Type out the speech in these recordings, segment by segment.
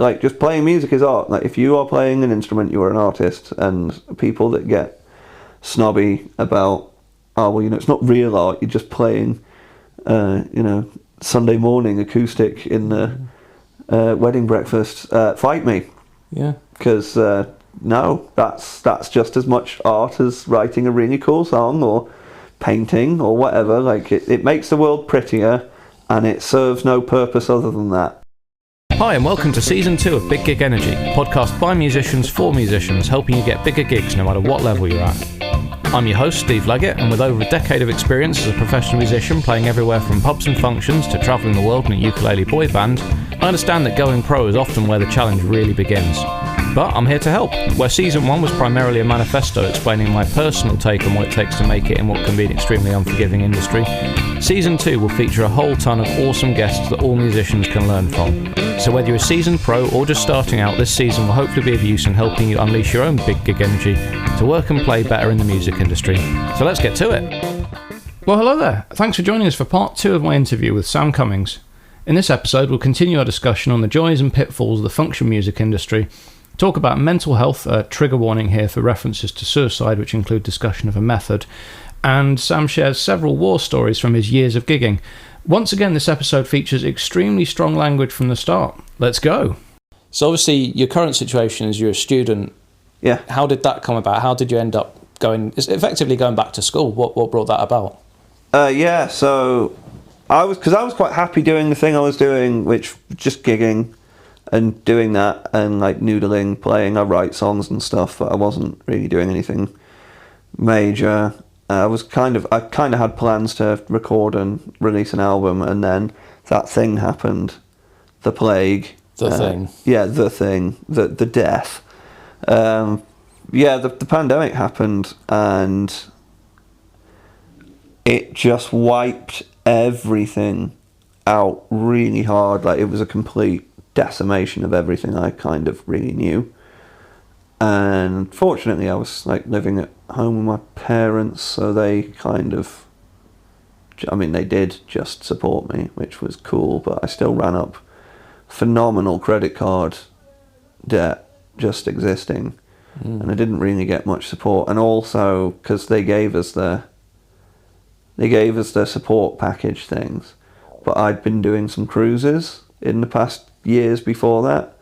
like, just playing music is art. Like, if you are playing an instrument, you are an artist. And people that get snobby about, oh, well, it's not real art, you're just playing, Sunday morning acoustic in the wedding breakfast, fight me. Yeah. Because, no, that's just as much art as writing a really cool song or painting or whatever. Like, it makes the world prettier, and it serves no purpose other than that. Hi and welcome to Season 2 of Big Gig Energy, a podcast by musicians for musicians, helping you get bigger gigs no matter what level you're at. I'm your host, Steve Leggett, and with over a decade of experience as a professional musician playing everywhere from pubs and functions to travelling the world in a ukulele boy band, I understand that going pro is often where the challenge really begins. But I'm here to help. Where Season 1 was primarily a manifesto explaining my personal take on what it takes to make it in what can be an extremely unforgiving industry, Season 2 will feature a whole ton of awesome guests that all musicians can learn from. So whether you're a seasoned pro or just starting out, this season will hopefully be of use in helping you unleash your own big gig energy to work and play better in the music industry. So let's get to it. Well, hello there. Thanks for joining us for part 2 of my interview with Sam Cummings. In this episode, we'll continue our discussion on the joys and pitfalls of the function music industry, talk about mental health, trigger warning here for references to suicide, which include discussion of a method, and Sam shares several war stories from his years of gigging. Once again, this episode features extremely strong language from the start. Let's go. So obviously, your current situation is you're a student. Yeah. How did that come about? How did you end up going back to school? What brought that about? So I was quite happy doing the thing I was doing, which just gigging and doing that and like noodling, playing. I write songs and stuff, but I wasn't really doing anything major. I kind of had plans to record and release an album, and then that thing happened, the plague. The thing. Yeah, the thing, the death. The pandemic happened, and it just wiped everything out really hard. Like, it was a complete decimation of everything I kind of really knew. And fortunately, I was like living at home with my parents, so they they did just support me, which was cool, but I still ran up phenomenal credit card debt just existing, and I didn't really get much support. And also, because they gave us the support package things, but I'd been doing some cruises in the past years before that,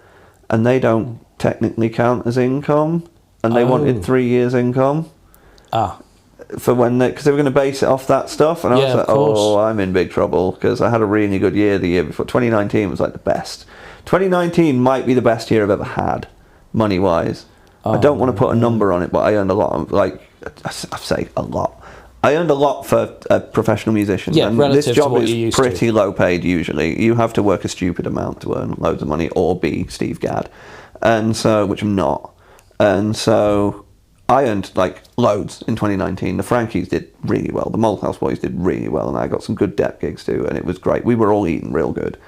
and they don't technically count as income, and they wanted 3 years income for when because they were going to base it off that stuff, and I was like, oh, I'm in big trouble, because I had a really good year the year before. 2019 was like the best. 2019 might be the best year I've ever had, money wise. I don't want to put a number on it, but I earned a lot. I say a lot. I earned a lot for a professional musician, and this job is pretty low paid usually. You have to work a stupid amount to earn loads of money or be Steve Gadd, and so, which I'm not. And so I earned like loads in 2019. The Frankies did really well. The Molehouse Boys did really well, and I got some good depth gigs too, and it was great. We were all eating real good.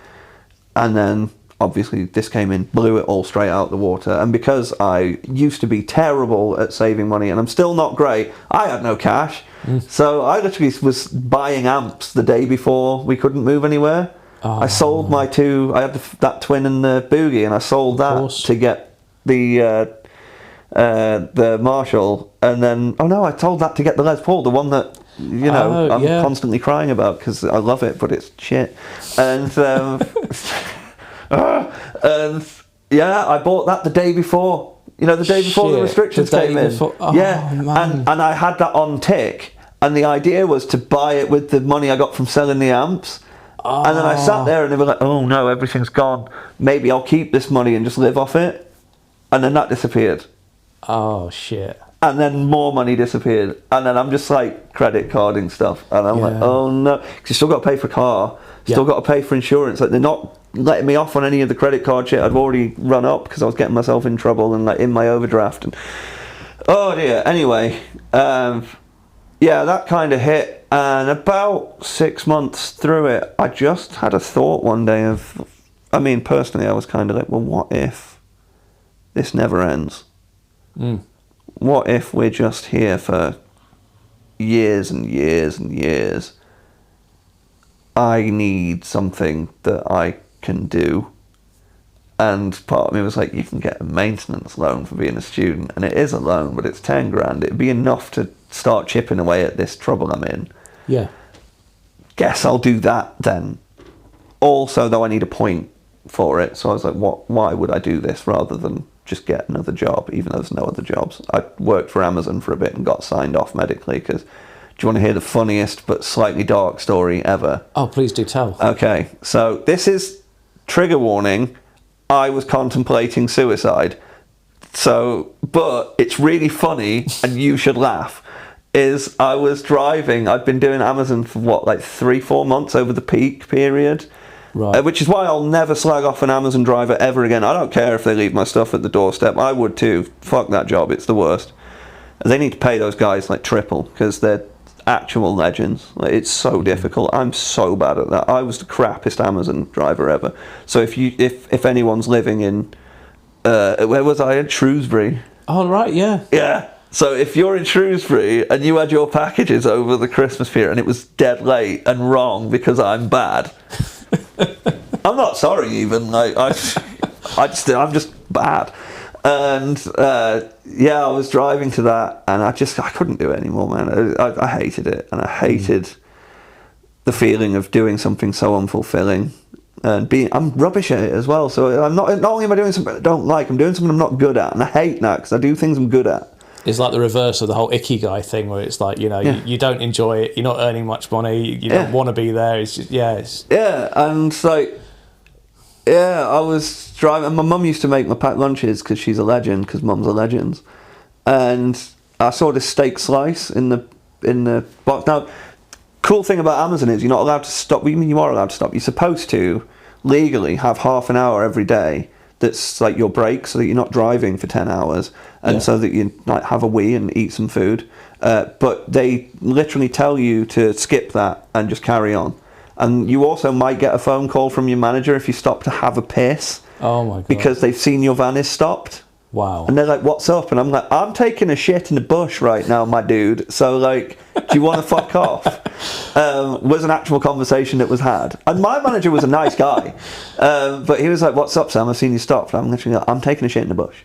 And then obviously this came in, blew it all straight out the water. And because I used to be terrible at saving money, and I'm still not great, I had no cash. So I literally was buying amps the day before we couldn't move anywhere. I sold my two. I had that Twin and the Boogie, and I sold that to get the Marshall. And then I sold that to get the Les Paul, the one that I'm constantly crying about because I love it, but it's shit. And I bought that the day before. The day before the restrictions came in. Man. And I had that on tick, and the idea was to buy it with the money I got from selling the amps. And then I sat there, and they were like, oh no, everything's gone. Maybe I'll keep this money and just live off it. And then that disappeared. Oh, shit. And then more money disappeared. And then I'm just like credit carding stuff. And I'm like, oh no. Because you still got to pay for a car. Still got to pay for insurance. Like, they're not letting me off on any of the credit card shit I'd already run up because I was getting myself in trouble and like in my overdraft. And oh dear. Anyway, that kind of hit. And about 6 months through it, I just had a thought one day of, personally, I was kind of like, well, what if this never ends? What if we're just here for years and years and years? I need something that I can do, And part of me was like, you can get a maintenance loan for being a student, and it is a loan, but it's 10 grand. It'd be enough to start chipping away at this trouble I'm in. Yeah. Guess I'll do that then. Also, though, I need a point for it, so I was like, why would I do this rather than just get another job, even though there's no other jobs? I worked for Amazon for a bit and got signed off medically, because do you want to hear the funniest but slightly dark story ever? Oh, please do tell. Okay, so this is trigger warning. I was contemplating suicide. So, but it's really funny, and you should laugh. Is I was driving, I'd been doing Amazon for 3-4 months over the peak period. Right. Which is why I'll never slag off an Amazon driver ever again. I don't care if they leave my stuff at the doorstep. I would too. Fuck that job. It's the worst. They need to pay those guys triple, because they're actual legends. It's so difficult. I'm so bad at that. I was the crappiest Amazon driver ever. So if anyone's living in where was I? In Shrewsbury. Oh right, yeah. Yeah. So if you're in Shrewsbury and you had your packages over the Christmas period and it was dead late and wrong because I'm bad, I'm not sorry even. I'm just bad. And I was driving to that, and I couldn't do it anymore, man. I hated it, and I hated the feeling of doing something so unfulfilling, and I'm rubbish at it as well. So not only am I doing something I don't like, I'm doing something I'm not good at, and I hate that because I do things I'm good at. It's like the reverse of the whole ikigai thing, where it's like, you don't enjoy it, you're not earning much money, you don't want to be there. It's just I was driving, and my mum used to make my packed lunches because she's a legend, because mums are legends. And I saw this steak slice in the box. Now, cool thing about Amazon is you're not allowed to stop. You mean you are allowed to stop? You're supposed to legally have half an hour every day that's like your break, so that you're not driving for 10 hours, and so that you have a wee and eat some food. But they literally tell you to skip that and just carry on. And you also might get a phone call from your manager if you stop to have a piss. Oh my God. Because they've seen your van is stopped. Wow. And they're like, what's up? And I'm like, I'm taking a shit in the bush right now, my dude. So, do you want to fuck off? Was an actual conversation that was had. And my manager was a nice guy. But he was like, what's up, Sam? I've seen you stopped. And I'm literally like, I'm taking a shit in the bush.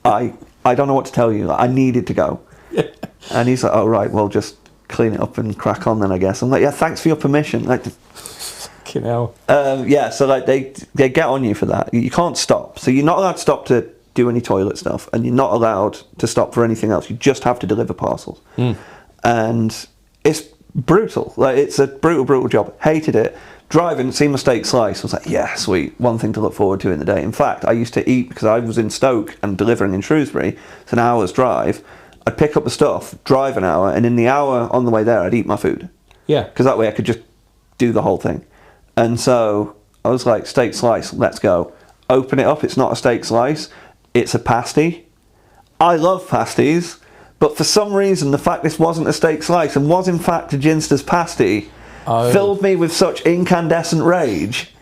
I don't know what to tell you. I needed to go. And he's like, oh, right, well, just clean it up and crack on then, I guess. I'm like, yeah, thanks for your permission. Fucking hell. So they get on you for that. You can't stop. So you're not allowed to stop to do any toilet stuff, and you're not allowed to stop for anything else. You just have to deliver parcels. And it's brutal. It's a brutal job. Hated it. Driving, seen my steak slice, I was like, yeah, sweet. One thing to look forward to in the day. In fact, I used to eat, because I was in Stoke and delivering in Shrewsbury. It's an hour's drive. I'd pick up the stuff, drive an hour, and in the hour on the way there, I'd eat my food. Yeah. Because that way I could just do the whole thing. And so I was like, steak slice, let's go. Open it up, it's not a steak slice, it's a pasty. I love pasties, but for some reason, the fact this wasn't a steak slice and was in fact a Ginster's pasty filled me with such incandescent rage.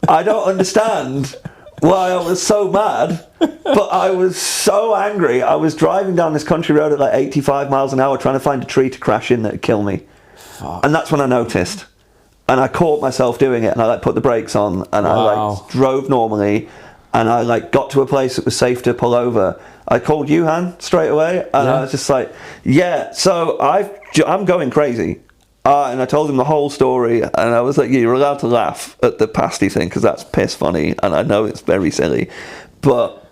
I don't understand why I was so mad, but I was so angry. I was driving down this country road at 85 miles an hour trying to find a tree to crash in that would kill me. Fuck. And that's when I noticed. And I caught myself doing it, and I put the brakes on, and I drove normally, and I got to a place that was safe to pull over. I called Yuhan straight away, and I was just like, yeah, so I'm going crazy. And I told him the whole story, and I was like, yeah, you're allowed to laugh at the pasty thing, because that's piss funny, and I know it's very silly. But,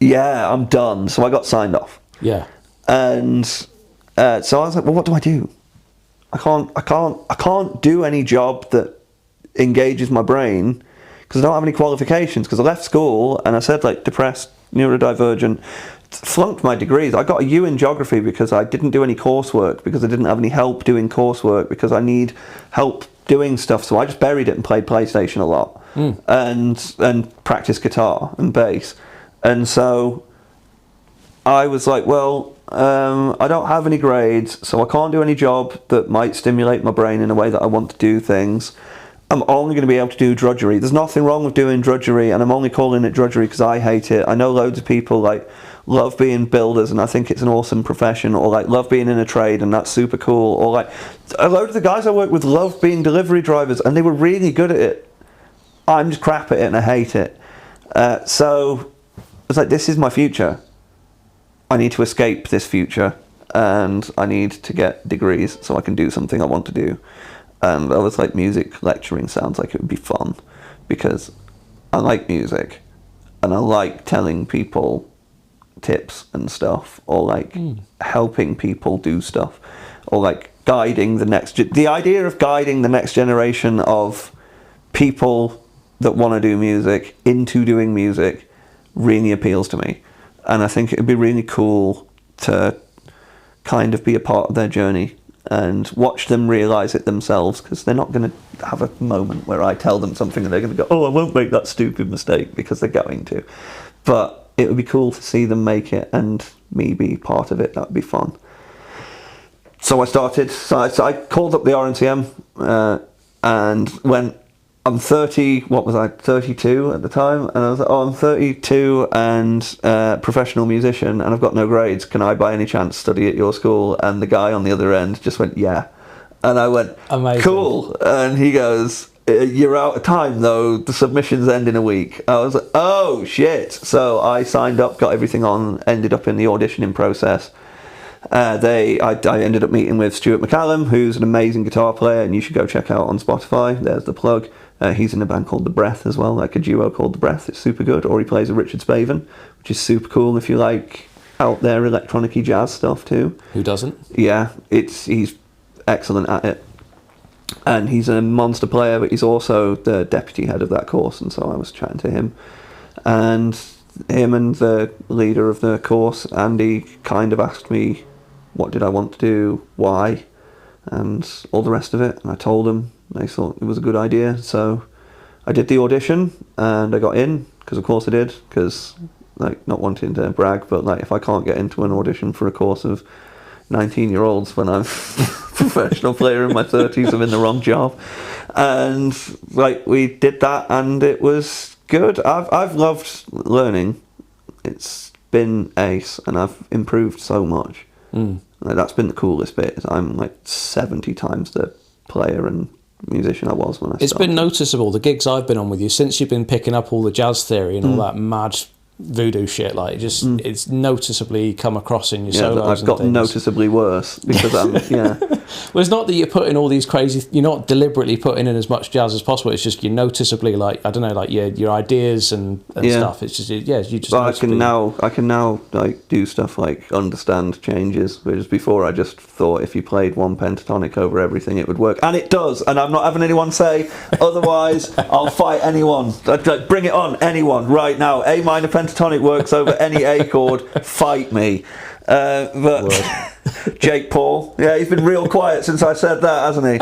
yeah, I'm done. So I got signed off. Yeah. And so I was like, well, what do I do? I can't do any job that engages my brain, because I don't have any qualifications, because I left school, and I said, depressed, neurodivergent, flunked my degrees. I got a U in geography because I didn't do any coursework, because I didn't have any help doing coursework, because I need help doing stuff, so I just buried it and played PlayStation a lot, and practiced guitar and bass. And so I was like, well, I don't have any grades, so I can't do any job that might stimulate my brain in a way that I want to do things. I'm only going to be able to do drudgery. There's nothing wrong with doing drudgery, and I'm only calling it drudgery because I hate it. I know loads of people love being builders, and I think it's an awesome profession, or love being in a trade, and that's super cool. Or a load of the guys I work with love being delivery drivers, and they were really good at it. I'm just crap at it, and I hate it. So I was like, this is my future. I need to escape this future, and I need to get degrees so I can do something I want to do. And I was like, music lecturing sounds like it would be fun, because I like music, and I like telling people tips and stuff, or like helping people do stuff, or like guiding the idea of guiding the next generation of people that want to do music into doing music really appeals to me. And I think it would be really cool to kind of be a part of their journey and watch them realise it themselves, because they're not going to have a moment where I tell them something and they're going to go, oh, I won't make that stupid mistake, because they're going to. But it would be cool to see them make it and me be part of it. That would be fun. So I started, I called up the RNCM and went, I'm 30, 32 at the time? And I was like, oh, I'm 32 and professional musician, and I've got no grades. Can I by any chance study at your school? And the guy on the other end just went, yeah. And I went, amazing. Cool. And he goes, you're out of time though, the submissions end in a week. I was like, oh shit. So I signed up, got everything on, ended up in the auditioning process. I ended up meeting with Stuart McCallum, who's an amazing guitar player, and you should go check out on Spotify. There's the plug. He's in a band called The Breath as well, like a duo called The Breath. It's super good. Or he plays with Richard Spaven, which is super cool if you like out there electronic-y jazz stuff too. Who doesn't? Yeah, he's excellent at it. And he's a monster player, but he's also the deputy head of that course, and so I was chatting to him. And him and the leader of the course, Andy, kind of asked me what did I want to do, why, and all the rest of it. And I told them. They thought it was a good idea, so I did the audition and I got in, because of course I did, because like, not wanting to brag, but like, if I can't get into an audition for a course of 19-year-olds when I'm a professional player in my 30s, I'm in the wrong job. And like, we did that and it was good. I've loved learning. It's been ace, and I've improved so much. Like, that's been the coolest bit, is I'm like 70 times the player and musician I was when I started. It's been noticeable, the gigs I've been on with you, since you've been picking up all the jazz theory and all that mad voodoo shit, like, just it's noticeably come across in your solos. I've gotten noticeably worse, because I'm well, it's not that you're putting all these crazy, you're not deliberately putting in as much jazz as possible, it's just you're noticeably, like, I don't know, like your ideas and stuff. It's just, you just, but I can now like do stuff like understand changes, whereas before I just thought if you played one pentatonic over everything it would work, and it does, and I'm not having anyone say otherwise. I'll fight anyone. Like, bring it on, anyone right now. A minor pentatonic works over any A chord, fight me. But Jake Paul, yeah, he's been real quiet since I said that, hasn't he?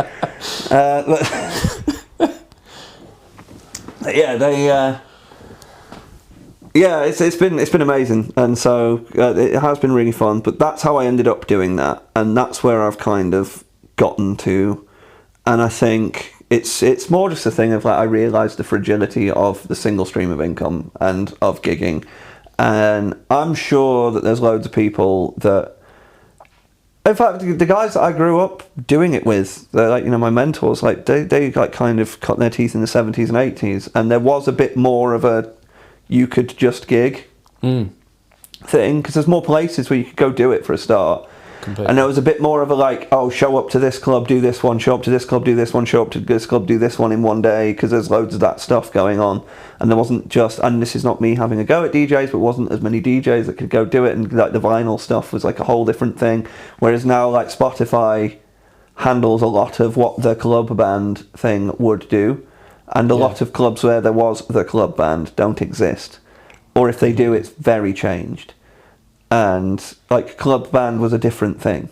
It's been amazing, and so it has been really fun. But that's how I ended up doing that, and that's where I've kind of gotten to. And I think it's more just a thing of like, I realised the fragility of the single stream of income and of gigging. And I'm sure that there's loads of people that, in fact, the guys that I grew up doing it with, they're like, my mentors, like they like kind of cut their teeth in the 70s and 80s, and there was a bit more of a you could just gig thing, because there's more places where you could go do it for a start. Completely. And there was a bit more of a like, oh, show up to this club, do this one, show up to this club, do this one, show up to this club, do this one in one day, because there's loads of that stuff going on. And there wasn't just, and this is not me having a go at DJs, but wasn't as many DJs that could go do it, and like the vinyl stuff was like a whole different thing. Whereas now, like, Spotify handles a lot of what the club band thing would do, and a lot of clubs where there was the club band don't exist, or if they do, it's very changed. And like, club band was a different thing.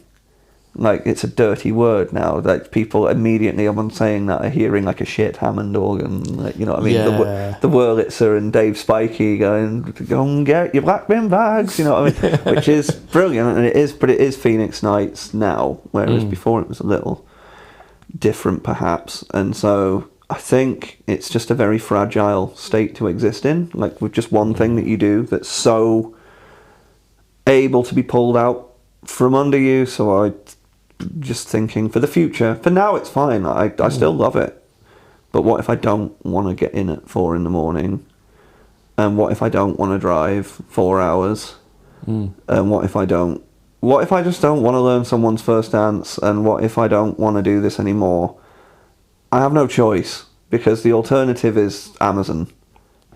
Like, it's a dirty word now. Like, people immediately, upon saying that, are hearing like a shit Hammond organ. Like, you know what I mean? Yeah. The Wurlitzer and Dave Spikey going, go and get your black bin bags. You know what I mean? Which is brilliant, and it is. But it is Phoenix Nights now, whereas before it was a little different, perhaps. And so I think it's just a very fragile state to exist in. Like, with just one thing that you do that's so able to be pulled out from under you. So I just thinking for the future, for now it's fine, I still love it, but what if I don't want to get in at 4 a.m, And what if I don't want to drive 4 hours? And what if I just don't want to learn someone's first dance? And what if I don't want to do this anymore? I have no choice, because the alternative is Amazon,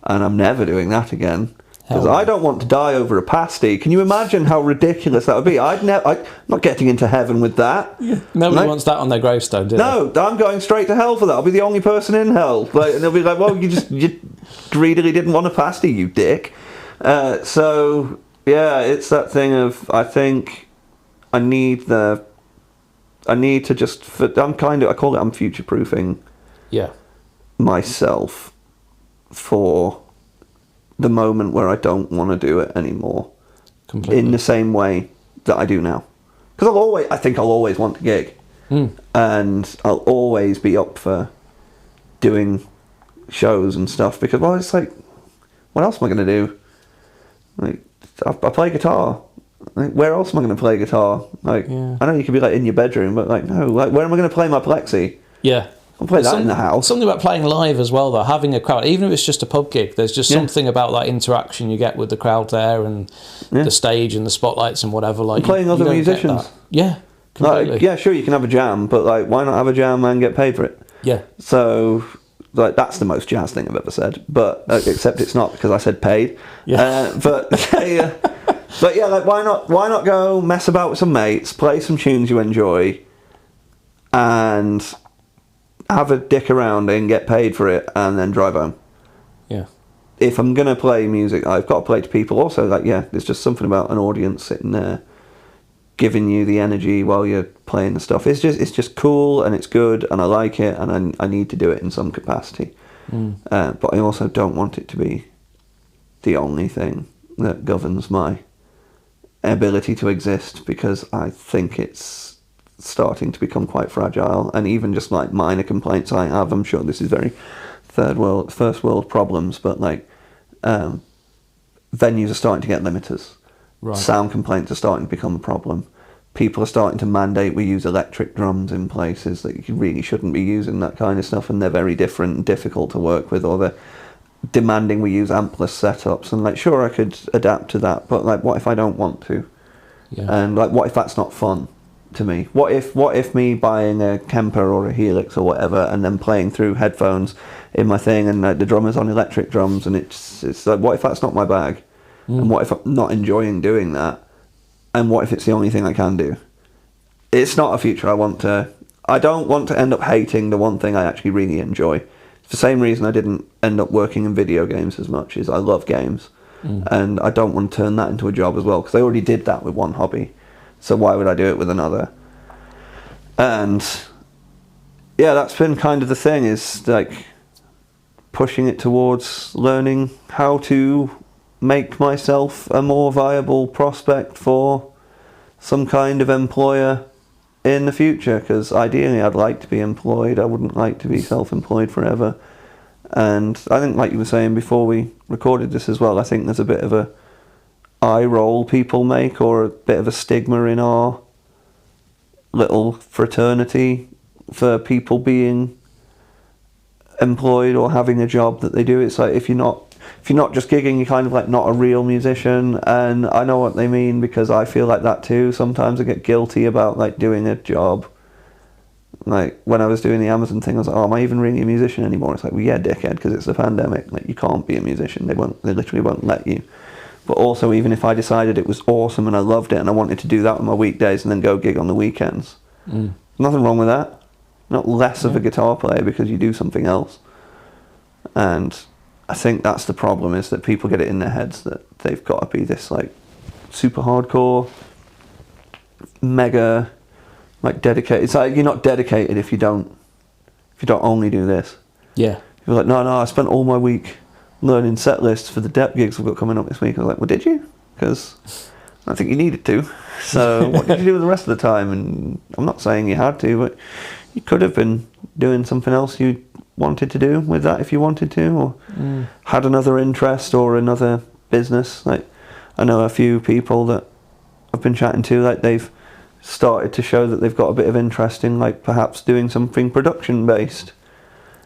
and I'm never doing that again. Because I don't want to die over a pasty. Can you imagine how ridiculous that would be? I'm not getting into heaven with that. Yeah. Nobody wants that on their gravestone, do they? No, I'm going straight to hell for that. I'll be the only person in hell. Like, and they'll be like, well, you greedily didn't want a pasty, you dick. So, yeah, it's that thing of, I think I need to just, I'm future-proofing myself for the moment where I don't want to do it anymore. Completely. In the same way that I do now. Because I think I'll always want to gig. And I'll always be up for doing shows and stuff, because, well, it's like, what else am I going to do? Like, I play guitar. Like, where else am I going to play guitar? Like, I know you could be like in your bedroom, but like, no, like, where am I going to play my plexi? Yeah. I'll play that in the house. Something about playing live as well, though, having a crowd, even if it's just a pub gig, there's just something about that interaction you get with the crowd there, and the stage and the spotlights and whatever. Like, playing other musicians. Yeah, completely. Like, yeah, sure, you can have a jam, but like, why not have a jam and get paid for it? Yeah. So, like, that's the most jazz thing I've ever said, but except it's not, because I said paid. Yeah. But yeah, like, why not go mess about with some mates, play some tunes you enjoy, and have a dick around and get paid for it, and then drive home. Yeah. If I'm going to play music, I've got to play to people also. Like, yeah, there's just something about an audience sitting there giving you the energy while you're playing the stuff. It's just cool, and it's good, and I like it, and I need to do it in some capacity. But I also don't want it to be the only thing that governs my ability to exist, because I think it's starting to become quite fragile. And even just like minor complaints I have, I'm sure this is very first world problems, but like venues are starting to get limiters. Right. Sound complaints are starting to become a problem. People are starting to mandate we use electric drums in places that you really shouldn't be using that kind of stuff, and they're very different and difficult to work with, or they're demanding we use ampless setups. And like, sure, I could adapt to that, but like, what if I don't want to? Yeah. And like, what if that's not fun to me? What if me buying a Kemper or a Helix or whatever, and then playing through headphones in my thing, and like, the drummer's on electric drums, and it's like, what if that's not my bag? And what if I'm not enjoying doing that? And what if it's the only thing I can do? It's not a future I don't want to end up hating the one thing I actually really enjoy. It's the same reason I didn't end up working in video games as much, is I love games. And I don't want to turn that into a job as well, because I already did that with one hobby. So why would I do it with another? And yeah, that's been kind of the thing, is like pushing it towards learning how to make myself a more viable prospect for some kind of employer in the future, because ideally I'd like to be employed. I wouldn't like to be self-employed forever. And I think, like you were saying before we recorded this as well, I think there's a bit of a eye roll people make, or a bit of a stigma in our little fraternity for people being employed or having a job that they do. It's like, if you're not just gigging, you're kind of like not a real musician. And I know what they mean, because I feel like that too. Sometimes I get guilty about like doing a job. Like when I was doing the Amazon thing, I was like, oh, am I even really a musician anymore? It's like, well, yeah, dickhead, because it's a pandemic. Like, you can't be a musician. They literally won't let you. But also, even if I decided it was awesome and I loved it and I wanted to do that on my weekdays and then go gig on the weekends, nothing wrong with that. Not less of a guitar player because you do something else. And I think that's the problem, is that people get it in their heads that they've got to be this like super hardcore, mega, like dedicated. It's like, you're not dedicated if you don't only do this. Yeah. You're like, no, I spent all my week learning set lists for the dep gigs we've got coming up this week. I was like, well, did you? Because I think you needed to. So what did you do with the rest of the time? And I'm not saying you had to, but you could have been doing something else you wanted to do with that if you wanted to, or had another interest or another business. Like, I know a few people that I've been chatting to, like, they've started to show that they've got a bit of interest in like perhaps doing something production based.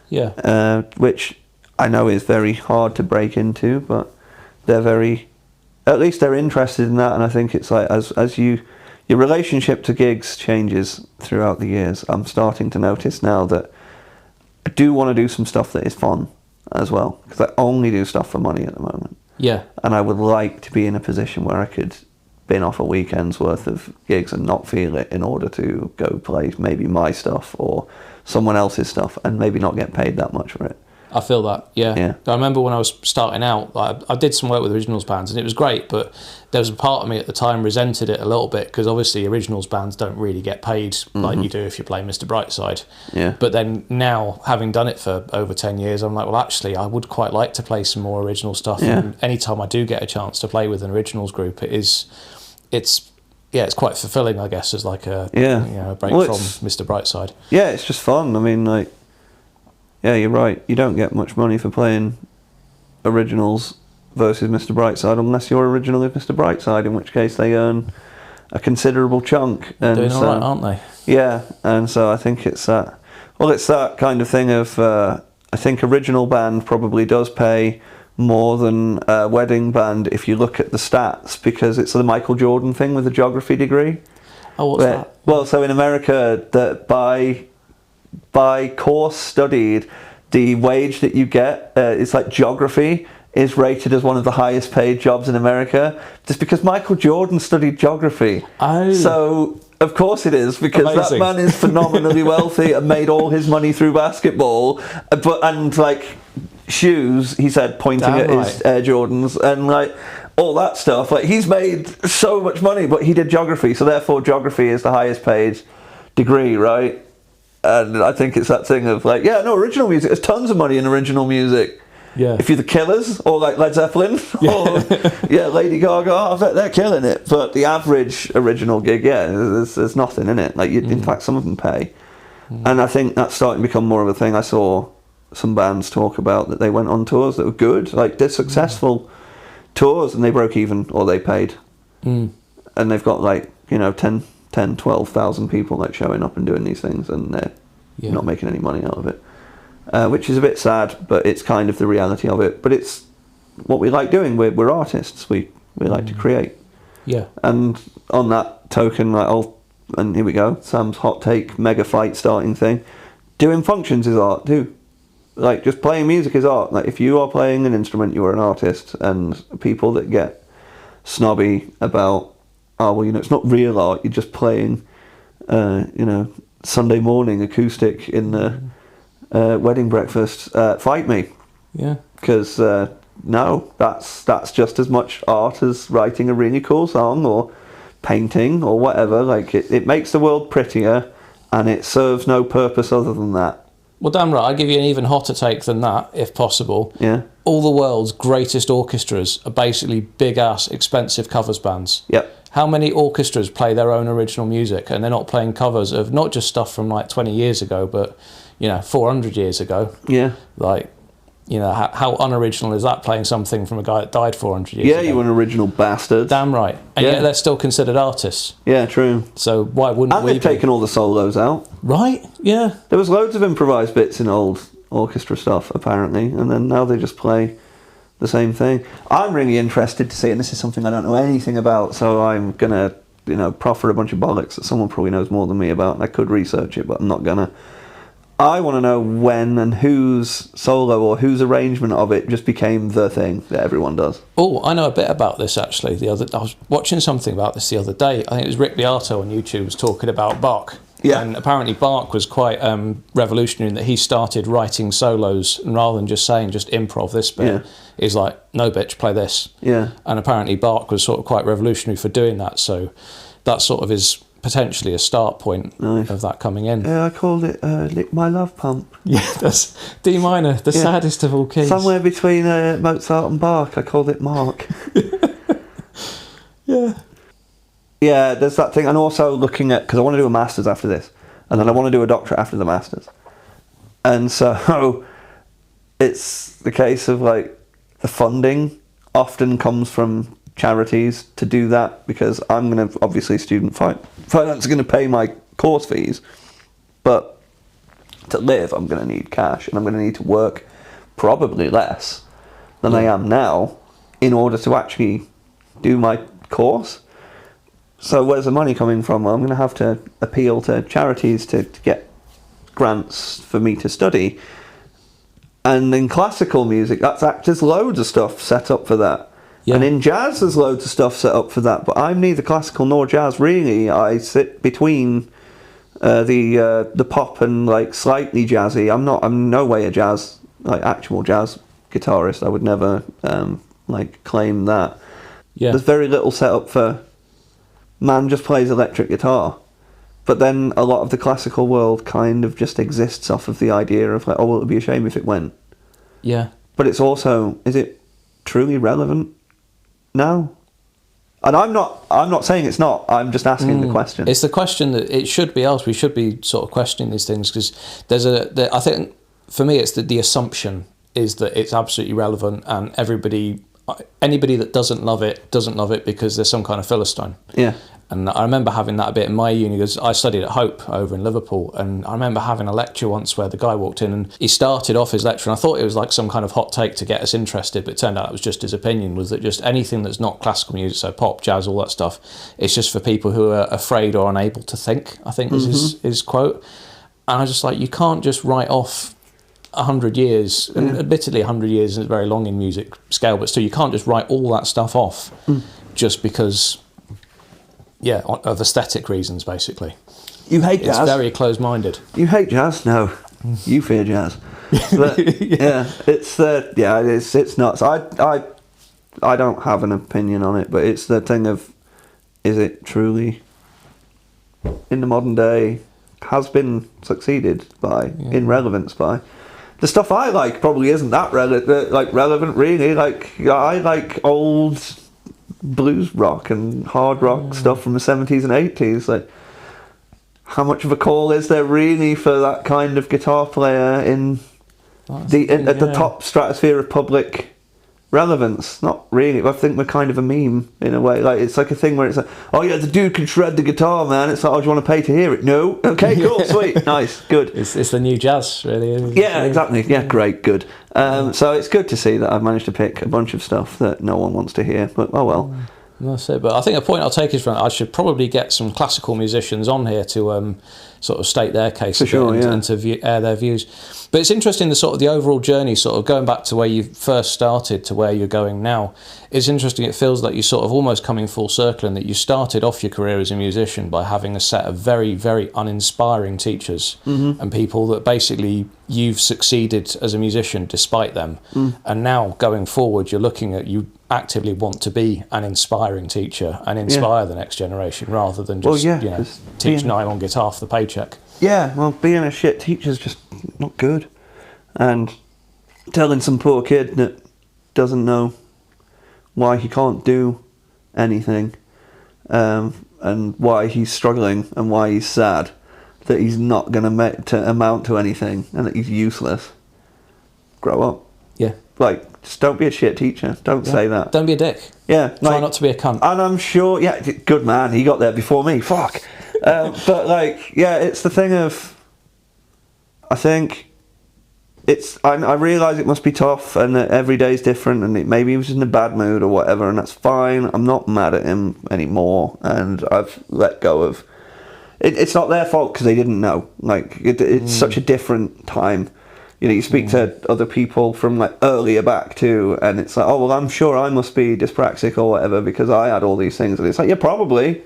Yeah. Which I know is very hard to break into, but at least they're interested in that. And I think it's like as your relationship to gigs changes throughout the years. I'm starting to notice now that I do want to do some stuff that is fun as well, because I only do stuff for money at the moment. Yeah. And I would like to be in a position where I could bin off a weekend's worth of gigs and not feel it in order to go play maybe my stuff or someone else's stuff and maybe not get paid that much for it. I feel that, yeah. I remember when I was starting out, I did some work with originals bands and it was great, but there was a part of me at the time resented it a little bit, because obviously originals bands don't really get paid like you do if you play Mr. Brightside. Yeah. But then now, having done it for over 10 years, I'm like, well, actually, I would quite like to play some more original stuff. Yeah. And anytime I do get a chance to play with an originals group, it's quite fulfilling, I guess, as like a break from Mr. Brightside. Yeah, it's just fun. I mean, like, yeah, you're right. You don't get much money for playing originals versus Mr. Brightside unless you're original with Mr. Brightside, in which case they earn a considerable chunk. And doing all right, aren't they? Yeah, and so I think it's that. Well, it's that kind of thing of. I think original band probably does pay more than a wedding band if you look at the stats, because it's the Michael Jordan thing with the geography degree. Oh, what's that? Well, so in America, that by course studied, the wage that you get, it's like geography, is rated as one of the highest paid jobs in America, just because Michael Jordan studied geography. Oh. So, of course it is, because Amazing. that man is phenomenally wealthy and made all his money through basketball. And like shoes, he said, pointing at his Air Jordans, and like all that stuff. Like, he's made so much money, but he did geography, so therefore geography is the highest paid degree, right? And I think it's that thing of like, original music. There's tons of money in original music. Yeah. If you're the Killers or like Led Zeppelin or Lady Gaga, I bet they're killing it. But the average original gig, there's nothing in it. Like, in fact, some of them pay. And I think that's starting to become more of a thing. I saw some bands talk about that they went on tours that were good, like they're successful tours, and they broke even or they paid. And they've got like 12,000 people like showing up and doing these things, and they're not making any money out of it, which is a bit sad, but it's kind of the reality of it. But it's what we like doing. We're artists. We like to create. Yeah. And on that token, like, and here we go, Sam's hot take, mega fight starting thing. Doing functions is art too. Like, just playing music is art. Like, if you are playing an instrument, you are an artist. And people that get snobby about, it's not real art, you're just playing, Sunday morning acoustic in the wedding breakfast, fight me. Yeah. Because, no, that's just as much art as writing a really cool song or painting or whatever. Like, it makes the world prettier, and it serves no purpose other than that. Well, damn right, I'd give you an even hotter take than that, if possible. Yeah. All the world's greatest orchestras are basically big-ass, expensive covers bands. Yep. How many orchestras play their own original music, and they're not playing covers of not just stuff from like 20 years ago, but 400 years ago? Yeah. Like, how unoriginal is that, playing something from a guy that died 400 years ago? Yeah, you're an original bastard. Damn right. And yet they're still considered artists. Yeah, true. So why wouldn't we? And they've taken all the solos out. Right, yeah. There was loads of improvised bits in old orchestra stuff, apparently, and then now they just play the same thing. I'm really interested to see, and this is something I don't know anything about, so I'm going to, proffer a bunch of bollocks that someone probably knows more than me about, and I could research it, but I'm not going to. I want to know when and whose solo or whose arrangement of it just became the thing that everyone does. Oh, I know a bit about this, actually. I was watching something about this the other day. I think it was Rick Beato on YouTube was talking about Bach. Yeah. And apparently Bach was quite revolutionary in that he started writing solos, and rather than just saying, just improv this bit, he's like, no, bitch, play this. Yeah. And apparently Bach was sort of quite revolutionary for doing that, so that sort of is potentially a start point of that coming in. Yeah, I called it Lick My Love Pump. Yeah, that's D minor, the saddest of all keys. Somewhere between Mozart and Bach, I called it Mark. Yeah. Yeah, there's that thing, and also looking at, because I want to do a master's after this, and then I want to do a doctorate after the master's. And so it's the case of, like, the funding often comes from charities to do that, because I'm going to, obviously, student finance is going to pay my course fees, but to live I'm going to need cash, and I'm going to need to work probably less than I am now in order to actually do my course. So where's the money coming from? Well, I'm going to have to appeal to charities to get grants for me to study. And in classical music, there's loads of stuff set up for that. Yeah. And in jazz, there's loads of stuff set up for that. But I'm neither classical nor jazz, really. I sit between the pop and like slightly jazzy. I'm no way a jazz, like actual jazz guitarist. I would never like claim that. Yeah. There's very little set up for man just plays electric guitar. But then a lot of the classical world kind of just exists off of the idea of like, oh, well, it would be a shame if it went. Yeah. But it's also, is it truly relevant now? And I'm not saying it's not. I'm just asking the question. It's the question that it should be asked. We should be sort of questioning these things because I think for me, it's the assumption is that it's absolutely relevant and anybody that doesn't love it because there's some kind of Philistine. Yeah. And I remember having that a bit in my uni because I studied at Hope over in Liverpool, and I remember having a lecture once where the guy walked in and he started off his lecture and I thought it was like some kind of hot take to get us interested, but it turned out it was just his opinion, was that just anything that's not classical music, so pop, jazz, all that stuff, it's just for people who are afraid or unable to think, I think was his quote. And I was just like, you can't just write off 100 years, and admittedly 100 years is very long in music scale, but still you can't just write all that stuff off just because... Yeah, of aesthetic reasons, basically. You hate jazz? It's very closed-minded. You hate jazz? No. You fear jazz. But, it's nuts. I don't have an opinion on it, but it's the thing of, is it truly, in the modern day, has been succeeded by, in relevance by. The stuff I like probably isn't that relevant, really. Like, I like old... blues rock and hard rock stuff from the 70s and 80s. Like, how much of a call is there really for that kind of guitar player at the top stratosphere of public relevance? Not really. I think we're kind of a meme in a way. Like, it's like a thing where it's like, oh yeah, the dude can shred the guitar, man. It's like, oh, do you want to pay to hear it? No. Okay, cool, sweet, nice, good. It's the new jazz, really. Yeah, exactly. Yeah, great, good. So it's good to see that I've managed to pick a bunch of stuff that no one wants to hear. But oh well. That's it. But I think a point I'll take is I should probably get some classical musicians on here to sort of state their case and to air their views. But it's interesting the overall journey, sort of going back to where you first started to where you're going now. It's interesting. It feels like you're sort of almost coming full circle, in that you started off your career as a musician by having a set of very, very uninspiring teachers and people that basically you've succeeded as a musician despite them. And now going forward, you're looking at, you actively want to be an inspiring teacher and inspire the next generation rather than just teach nylon guitar for the paycheck. Yeah, well, being a shit teacher's just not good. And telling some poor kid that doesn't know why he can't do anything and why he's struggling and why he's sad, that he's not going to amount to anything and that he's useless. Grow up. Yeah. Like, just don't be a shit teacher. Don't say that. Don't be a dick. Yeah. Try not to be a cunt. And I'm sure, good man, he got there before me. Fuck. But, like, it's the thing of, I think, I realise it must be tough and that every day's different and maybe he was just in a bad mood or whatever, and that's fine. I'm not mad at him anymore, and I've let go of... It's not their fault because they didn't know. Like, it's such a different time. You know, you speak to other people from like earlier back too, and it's like, oh well, I'm sure I must be dyspraxic or whatever because I had all these things, and it's like, yeah, probably,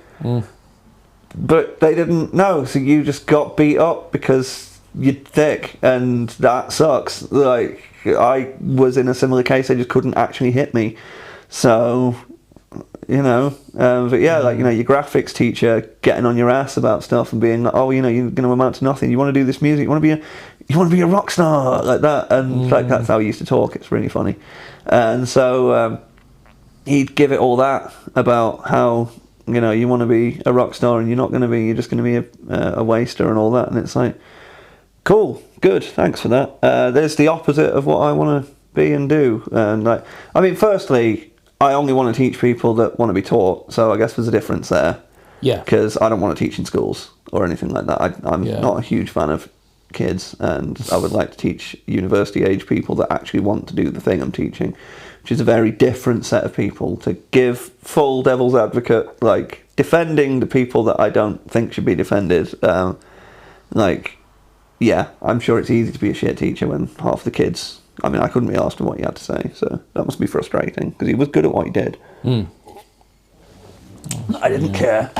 but they didn't know, so you just got beat up because you're thick, and that sucks. Like, I was in a similar case; they just couldn't actually hit me, so. You know, but like, you know, your graphics teacher getting on your ass about stuff and being like, oh, you know, you're going to amount to nothing. You want to do this music. You want to be a rock star like that. And like, that's how he used to talk. It's really funny. And so he'd give it all that about how, you know, you want to be a rock star and you're not going to be. You're just going to be a waster and all that. And it's like, cool, good, thanks for that. There's the opposite of what I want to be and do. And like, I mean, firstly, I only want to teach people that want to be taught, so I guess there's a difference there. Yeah. Because I don't want to teach in schools or anything like that. I'm not a huge fan of kids, and I would like to teach university age people that actually want to do the thing I'm teaching, which is a very different set of people. To give full devil's advocate, like defending the people that I don't think should be defended. Yeah, I'm sure it's easy to be a shit teacher when half the kids. I mean, I couldn't be asked him what he had to say, so that must be frustrating because he was good at what he did. I didn't care.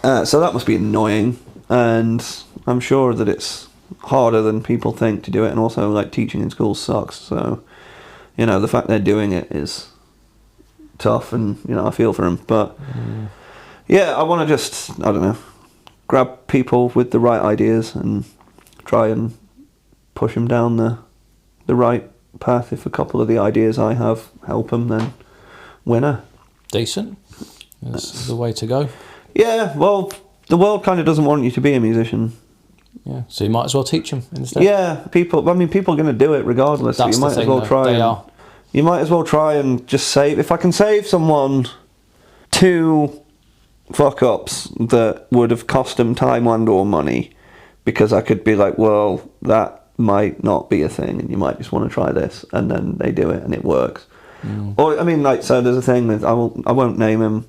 So that must be annoying, and I'm sure that it's harder than people think to do it, and also, like, teaching in schools sucks, so, you know, the fact they're doing it is tough, and, you know, I feel for them, but, yeah, I want to just, I don't know, grab people with the right ideas and try and push them down the right path. If a couple of the ideas I have help them, then winner. Decent. That's the way to go. Yeah, well, the world kind of doesn't want you to be a musician. Yeah, so you might as well teach them instead. Yeah, people are going to do it regardless. That's so you might the thing, as well though. try. They are. You might as well try and just save. If I can save someone 2 fuck-ups that would have cost them time and/or money, because I could be like, well, that might not be a thing, and you might just want to try this, and then they do it and it works. Or I mean, like, so there's a thing that I won't name him.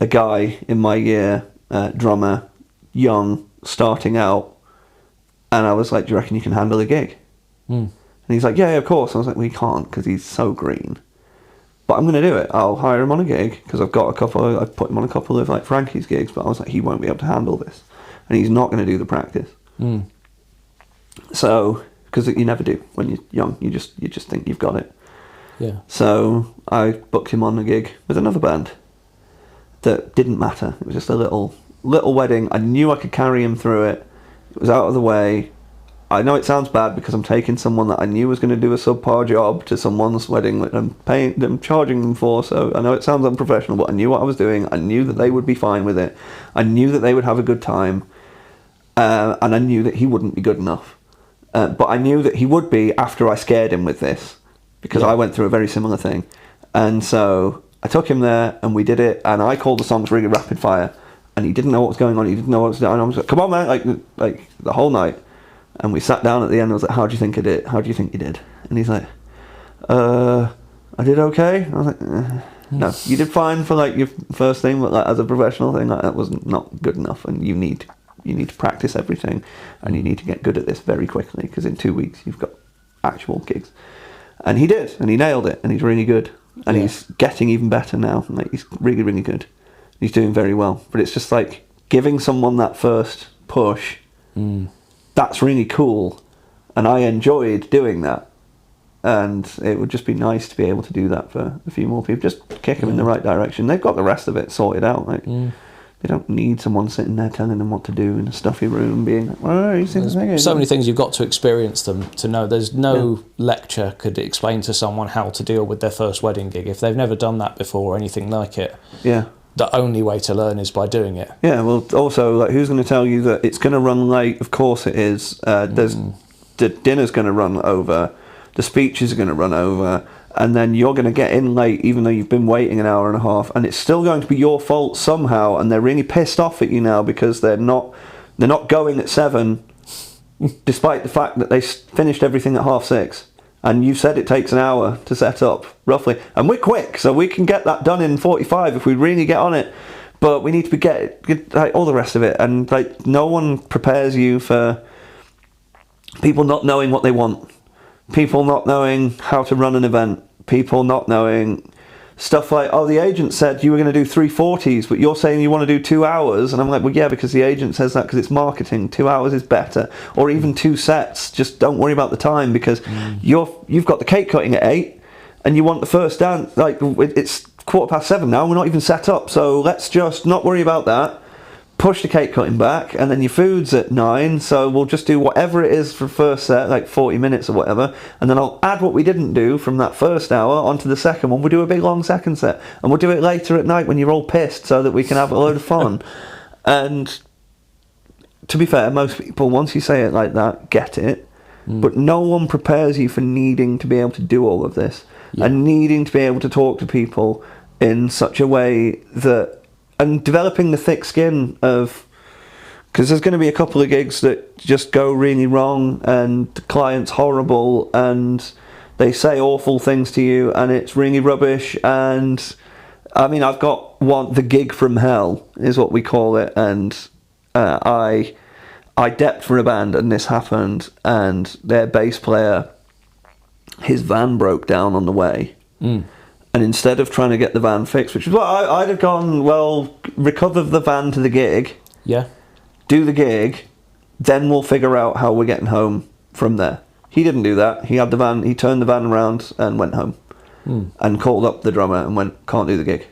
A guy in my year, drummer, young, starting out, and I was like, do you reckon you can handle a gig? And he's like, yeah, of course. I was like, well, he can't, because he's so green. But I'm going to do it. I'll hire him on a gig, because I've put him on a couple of, like, Frankie's gigs, but I was like, he won't be able to handle this. And he's not going to do the practice. So, because you never do when you're young, you just think you've got it. Yeah. So I booked him on a gig with another band that didn't matter. It was just a little wedding. I knew I could carry him through it. It was out of the way. I know it sounds bad because I'm taking someone that I knew was going to do a subpar job to someone's wedding that I'm charging them for, so I know it sounds unprofessional, but I knew what I was doing. I knew that they would be fine with it. I knew that they would have a good time, and I knew that he wouldn't be good enough. But I knew that he would be after I scared him with this, because I went through a very similar thing. And so I took him there, and we did it, and I called the songs really rapid fire, and he didn't know what was going on. He didn't know what was going on. I was like, come on, man, like the whole night. And we sat down at the end. I was like, how do you think I did? How do you think you did? And he's like, I did okay. I was like, no, you did fine for, like, your first thing, but, like, as a professional thing, like, that was not good enough. And you need to practice everything, and you need to get good at this very quickly, because in 2 weeks you've got actual gigs. And he did, and he nailed it, and he's really good, and he's getting even better now. Like, he's really, really good. He's doing very well. But it's just like giving someone that first push. That's really cool, and I enjoyed doing that, and it would just be nice to be able to do that for a few more people. Just kick them in the right direction. They've got the rest of it sorted out. Like, they don't need someone sitting there telling them what to do in a stuffy room, being like, oh, you think there's so many things you've got to experience them to know. There's no lecture could explain to someone how to deal with their first wedding gig if they've never done that before or anything like it. The only way to learn is by doing it. Yeah, well, also, like, who's going to tell you that it's going to run late? Of course it is. There's the dinner's going to run over, the speeches are going to run over, and then you're going to get in late even though you've been waiting an hour and a half, and it's still going to be your fault somehow, and they're really pissed off at you now because they're not going at 7, despite the fact that they finished everything at 6:30. And you said it takes an hour to set up, roughly. And we're quick, so we can get that done in 45 if we really get on it. But we need to get like, all the rest of it. And, like, no one prepares you for people not knowing what they want. People not knowing how to run an event. People not knowing stuff like, oh, the agent said you were going to do 340s, but you're saying you want to do 2 hours. And I'm like, well, yeah, because the agent says that because it's marketing. 2 hours is better. Or even 2 sets. Just don't worry about the time, because you've got the cake cutting at 8 and you want the first dance. Like, it's 7:15 now. We're not even set up. So let's just not worry about that. Push the cake cutting back, and then your food's at 9, so we'll just do whatever it is for first set, like 40 minutes or whatever, and then I'll add what we didn't do from that first hour onto the second one. We'll do a big long second set, and we'll do it later at night when you're all pissed, so that we can have a load of fun. And to be fair, most people, once you say it like that, get it, but no one prepares you for needing to be able to do all of this, and needing to be able to talk to people in such a way that, and developing the thick skin of Because there's going to be a couple of gigs that just go really wrong, and the client's horrible, and they say awful things to you, and it's really rubbish. And I mean, I've got the gig from hell is what we call it, and I depped for a band, and this happened, and their bass player, his van broke down on the way, and instead of trying to get the van fixed, which is what I'd have gone, well, recover the van to the gig, do the gig, then we'll figure out how we're getting home from there. He didn't do that. He had the van, he turned the van around and went home, and called up the drummer and went, can't do the gig.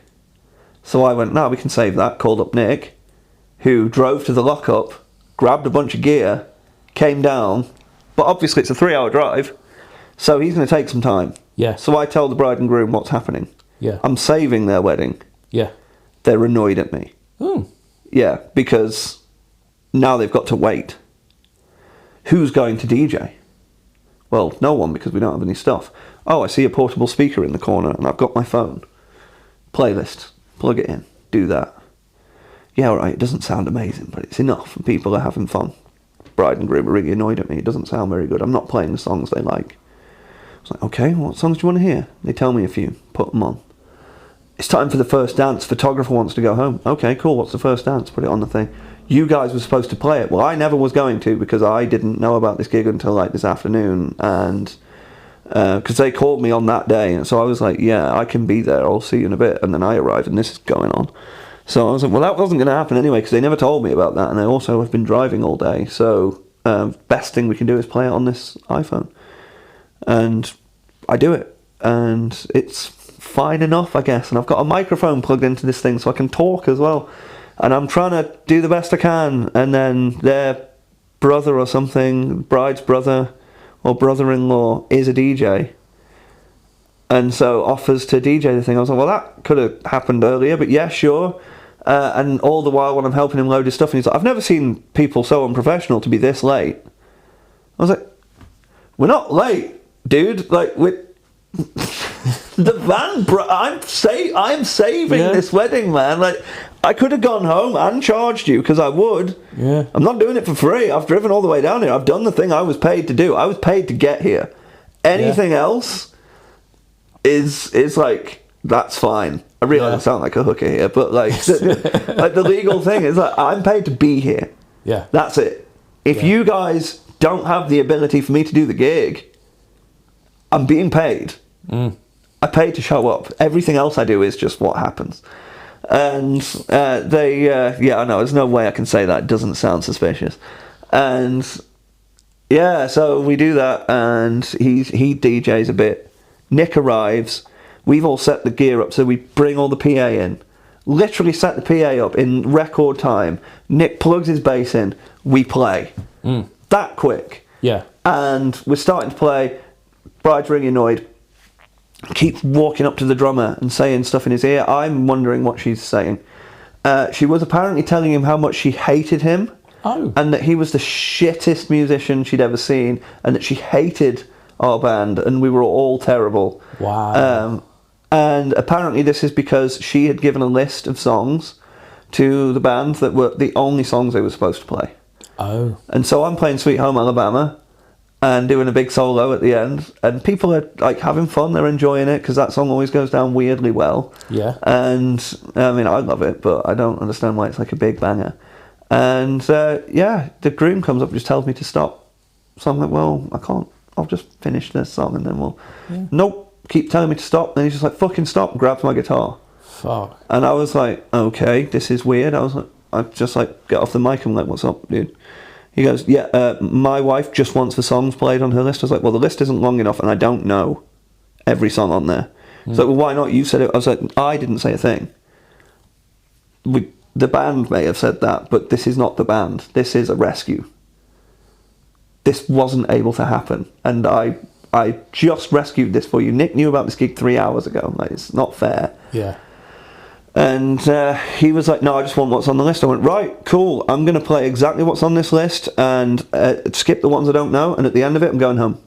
So I went, no, we can save that. Called up Nick, who drove to the lockup, grabbed a bunch of gear, came down, but obviously it's a 3-hour drive, so he's going to take some time. So I tell the bride and groom what's happening. I'm saving their wedding. They're annoyed at me. Because now they've got to wait. Who's going to DJ? Well, no one, because we don't have any stuff. Oh, I see a portable speaker in the corner, and I've got my phone. Playlist. Plug it in. Do that. Yeah, all right, it doesn't sound amazing, but it's enough, and people are having fun. Bride and groom are really annoyed at me. It doesn't sound very good. I'm not playing the songs they like. I was like, okay, what songs do you want to hear? They tell me a few. Put them on. It's time for the first dance. Photographer wants to go home. Okay, cool. What's the first dance? Put it on the thing. You guys were supposed to play it. Well, I never was going to, because I didn't know about this gig until like this afternoon, and because they called me on that day, and so I was like, yeah, I can be there. I'll see you in a bit. And then I arrived, and this is going on. So I was like, well, that wasn't going to happen anyway, because they never told me about that, and I also have been driving all day. So best thing we can do is play it on this iPhone, and I do it, and it's fine enough, I guess. And I've got a microphone plugged into this thing, so I can talk as well. And I'm trying to do the best I can, and then their brother or something, bride's brother or brother-in-law, is a DJ, and so offers to DJ the thing. I was like, well, that could have happened earlier, but yeah, sure. And all the while when I'm helping him load his stuff, and he's like, I've never seen people so unprofessional to be this late. I was like, we're not late, dude. Like, we're... the van, I'm saving this wedding, man. Like, I could have gone home and charged you, because I would. I'm not doing it for free. I've driven all the way down here. I've done the thing I was paid to do. I was paid to get here. Anything else is like, that's fine. I realise I sound like a hooker here, but like, like the legal thing is like, I'm paid to be here. That's it. If you guys don't have the ability for me to do the gig, I'm being paid. I paid to show up. Everything else I do is just what happens. And I know, there's no way I can say that. It doesn't sound suspicious. And yeah, so we do that, and he DJs a bit. Nick arrives. We've all set the gear up, so we bring all the PA in. Literally set the PA up in record time. Nick plugs his bass in. We play. That quick. And we're starting to play. Bride's really annoyed. Keeps walking up to the drummer and saying stuff in his ear. I'm wondering what she's saying. She was apparently telling him how much she hated him, and that he was the shittest musician she'd ever seen, and that she hated our band, and we were all terrible. And apparently this is because she had given a list of songs to the band that were the only songs they were supposed to play. And so I'm playing Sweet Home Alabama and doing a big solo at the end, and people are like having fun, they're enjoying it, because that song always goes down weirdly well. And I mean, I love it, but I don't understand why it's like a big banger. And the groom comes up and just tells me to stop. So I'm like, well, I can't, I'll just finish this song and then we'll... Nope, keep telling me to stop. And then he's just like, fucking stop, and grabs my guitar. And I was like, okay, this is weird. I just like get off the mic and like, what's up, dude? He goes, my wife just wants the songs played on her list. I was like, well, the list isn't long enough, and I don't know every song on there. He's like, well, why not? You said it. I was like, I didn't say a thing. The band may have said that, but this is not the band. This is a rescue. This wasn't able to happen, and I just rescued this for you. Nick knew about this gig 3 hours ago. Like, it's not fair. And he was like, no, I just want what's on the list. I went, right, cool. I'm going to play exactly what's on this list and skip the ones I don't know. And at the end of it, I'm going home.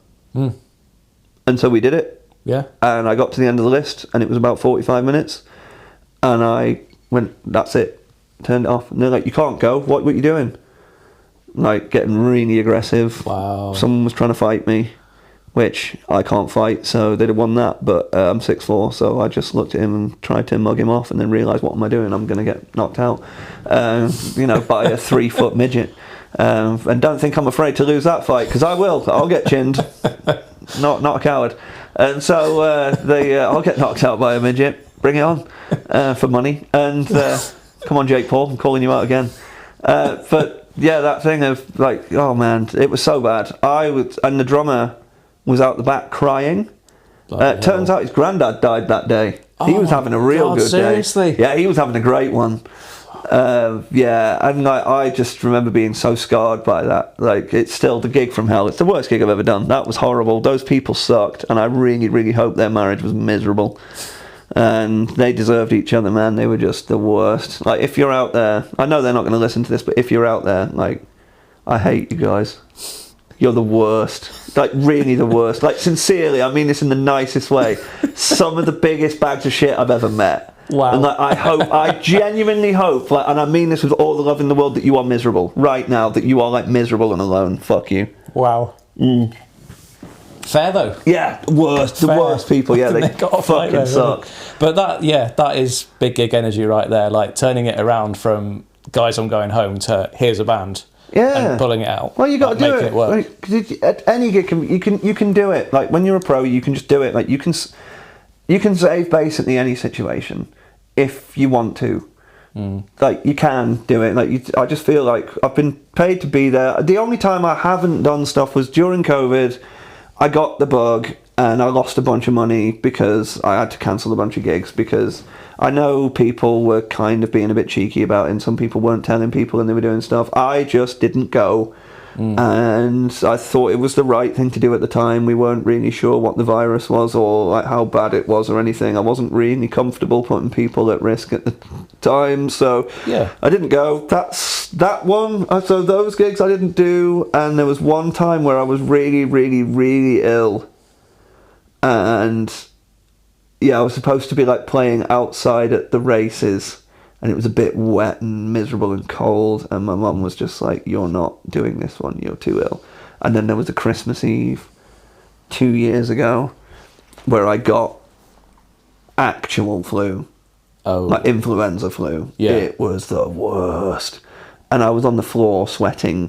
And so we did it. And I got to the end of the list, and it was about 45 minutes. And I went, that's it. Turned it off. And they're like, you can't go. What are you doing? like getting really aggressive. Wow. Someone was trying to fight me, which I can't fight, so they'd have won that. But I'm 6'4", so I just looked at him and tried to mug him off, and then realised, what am I doing? I'm going to get knocked out, by a 3-foot midget. And don't think I'm afraid to lose that fight, because I will. I'll get chinned. Not a coward. And so I'll get knocked out by a midget. Bring it on for money. And come on, Jake Paul, I'm calling you out again. But yeah, that thing of like, oh man, it was so bad. And the drummer was out the back crying. Turns out his granddad died that day. He was having a real good seriously? day. Yeah, he was having a great one. And I just remember being so scarred by that. Like, it's still the gig from hell. It's the worst gig I've ever done. That was horrible. Those people sucked, and I really, really hope their marriage was miserable. And they deserved each other, man. They were just the worst. Like, if you're out there, I know they're not going to listen to this, but if you're out there, like, I hate you guys. You're the worst. Like, really the worst. Like, sincerely, I mean this in the nicest way. Some of the biggest bags of shit I've ever met. Wow. And like, I genuinely hope, like, and I mean this with all the love in the world, that you are miserable right now, that you are like miserable and alone. Fuck you. Wow. Fair though. Yeah, the worst people. Yeah, they fucking suck. But that is big gig energy right there. Like turning it around from guys, I'm going home to here's a band. Yeah. And pulling it out. Well, you got to do it. Making it work. Like, 'cause at any gig, you can do it. Like when you're a pro, you can just do it. Like you can save basically any situation if you want to. Like you can do it. Like I just feel like I've been paid to be there. The only time I haven't done stuff was during COVID. I got the bug and I lost a bunch of money because I had to cancel a bunch of gigs, because I know people were kind of being a bit cheeky about it and some people weren't telling people and they were doing stuff. I just didn't go. And I thought it was the right thing to do at the time. We weren't really sure what the virus was or like how bad it was or anything. I wasn't really comfortable putting people at risk at the time, so yeah, I didn't go. That's that one. So those gigs I didn't do, and there was one time where I was really, really, really ill, and yeah, I was supposed to be like playing outside at the races. And it was a bit wet and miserable and cold. And my mum was just like, you're not doing this one. You're too ill. And then there was a Christmas Eve 2 years ago where I got actual flu. Oh. Like influenza flu. Yeah. It was the worst. And I was on the floor sweating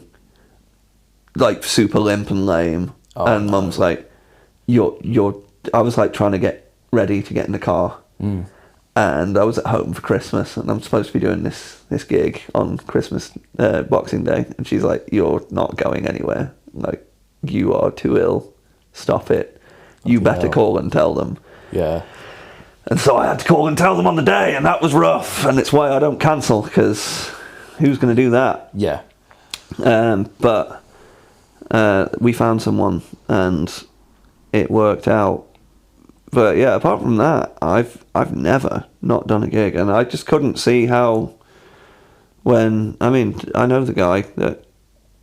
like super limp and lame. Oh, and Mum's like, I was like trying to get ready to get in the car. And I was at home for Christmas, and I'm supposed to be doing this gig on Christmas, Boxing Day, and she's like, "You're not going anywhere. Like, you are too ill. Stop it. You better call and tell them." Yeah. And so I had to call and tell them on the day, and that was rough. And it's why I don't cancel, because who's going to do that? Yeah. But we found someone, and it worked out. But yeah, apart from that, I've never not done a gig, and I just couldn't see how. I know the guy that